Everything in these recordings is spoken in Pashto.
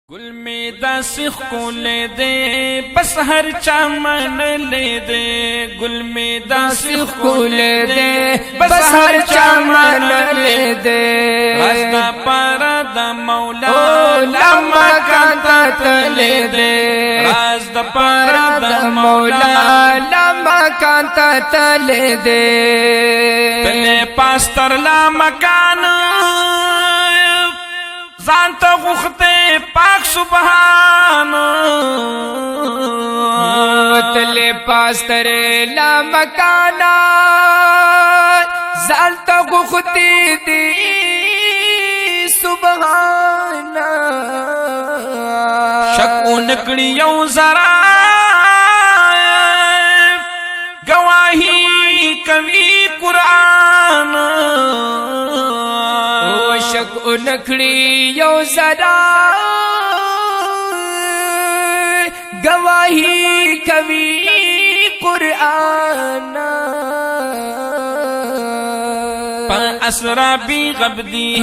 گل میں داسی خولے دے بس ہر چامن لے دے گل میں داسی خولے دے بس ہر چامن لے دے راستا پارا دا مولا لما کانتا لے دے راستا پارا دا مولا لما کانتا لے دے تلے پاستر لا مکان زانتا غختے پاک سبحان تلے پاستر لا مکانا زانتا غختے دی سبحان شکو نکڑی یو ذرا گواہی کمی قرآن شک نکڑی یو ذرا گواہی کبھی قرآن پا اسرا بی غبدی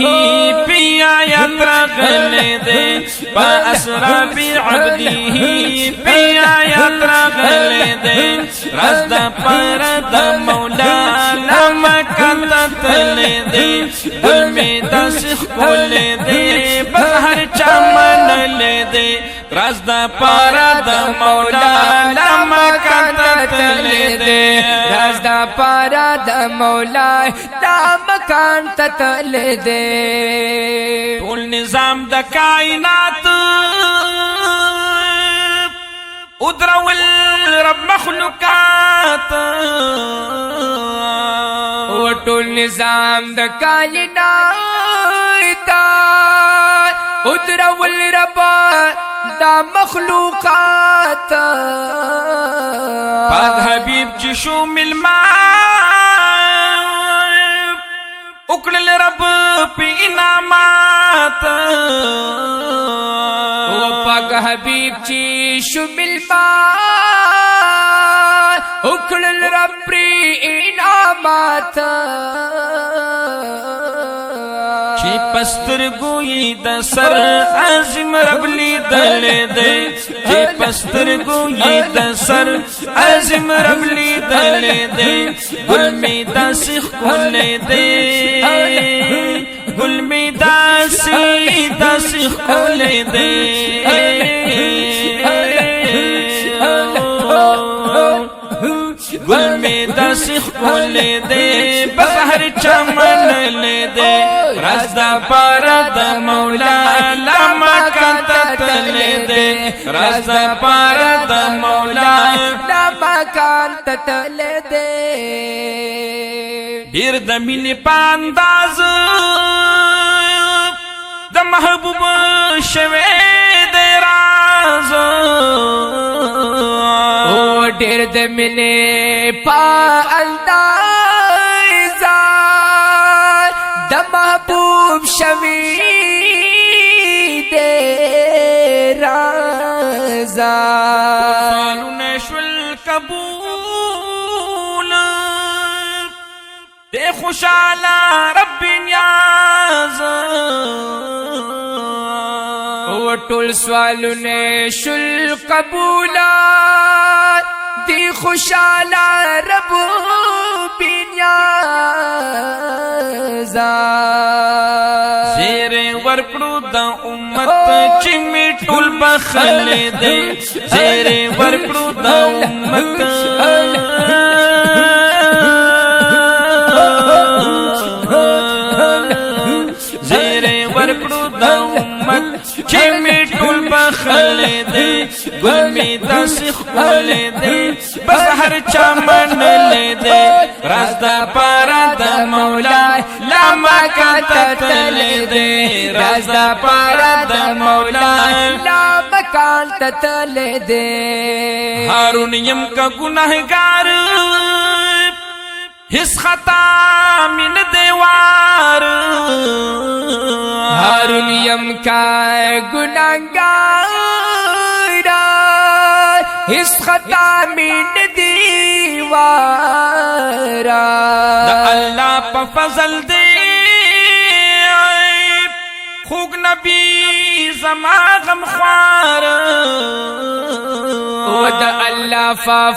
پی آیت رغلے دے پا اسرا بی عبدی پی آیت رغلے دے رازدہ پرد مولا لما کانتا لے دے گل میں داسخ کولے دے بہر چامن لے دے رازدہ پرد مولا لما کانتا لے دے رازدہ پرد مولا لما کانتا لے دے ټول نظام د کائنات ادرول رب مخلوقات ټول نظام د کائنات ادرول رب دا مخلوقات پاک حبیب چی شو ملمان اکڑل رب پی انعامات پاک حبیب چی شو ملمان اکڑل رب پی انعامات چی پستر گوئی دا سر عظیم رب لی دلے دے چی پستر گوئی دا سر عظیم رب لی دلے دے گل میں داسی خولے دے گل میں داسی خولے دے گل میں داسی خولے دے بہر چمن لے دے رازدہ پارد مولا لما کانتا لے دے رازدہ پارد مولا لما کانتا لے دے دیر دا مینی پانداز دا محبوب شوے دے راز ډېر د مینې په انداز د محبوب شوی دې رازا سوالونه شول قبول دې خوشاله رب نیاز ټول سوالونه شول قبول دی خوشالا رب بینیازا زیر ورکڑو دا امت چی می ٹول بخل دے زیر ورکڑو دا امت زیر ورکڑو دا امت چی می ٹول بخل دے گل میں داسی خولے دے بس ہر چامن لے دے رازدہ پارا دا مولا لما کانتا لے دے رازدہ پارا دا مولا لما کانتا لے دے ہارون یم کا گناہگار ہس خطا من دیوار ہارون یم کا گناہگار اس خطا من دیوارا دا اللہ پا فضل دے خوگ نبی زما غم خوار او د الله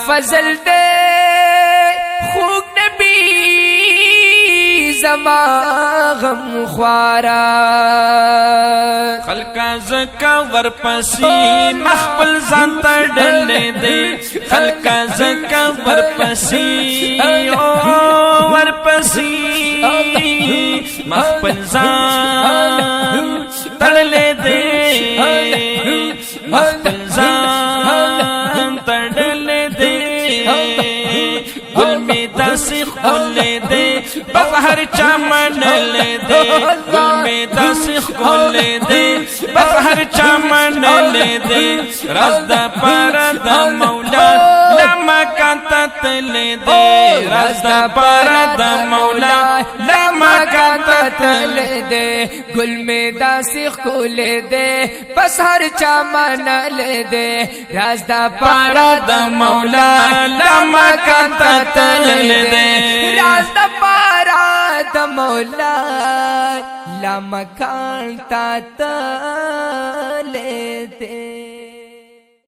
فضل دے خوږ نبی زما غم خوارا خلقا زکا ورپسی مخبل ځان ته ډلې دی خلقا زکا ورپسی او ورپسی مخبل ځان تړلې دی مخبل ځان تړلې دی گل می داسې خولې دی بس هر چا منلې دی گل می داسې خولې دی بس هر چا منلې دی راز د پاره د مولا لما کانت تلې دی راز د پاره د مولا لما کانت تلے دے گل میں داسی کھولے دے بس ہر چا منلے دے راز دا پارا دا مولا لما کانت تلے دے راز دا پارا دا مولا لما کانت تلے دے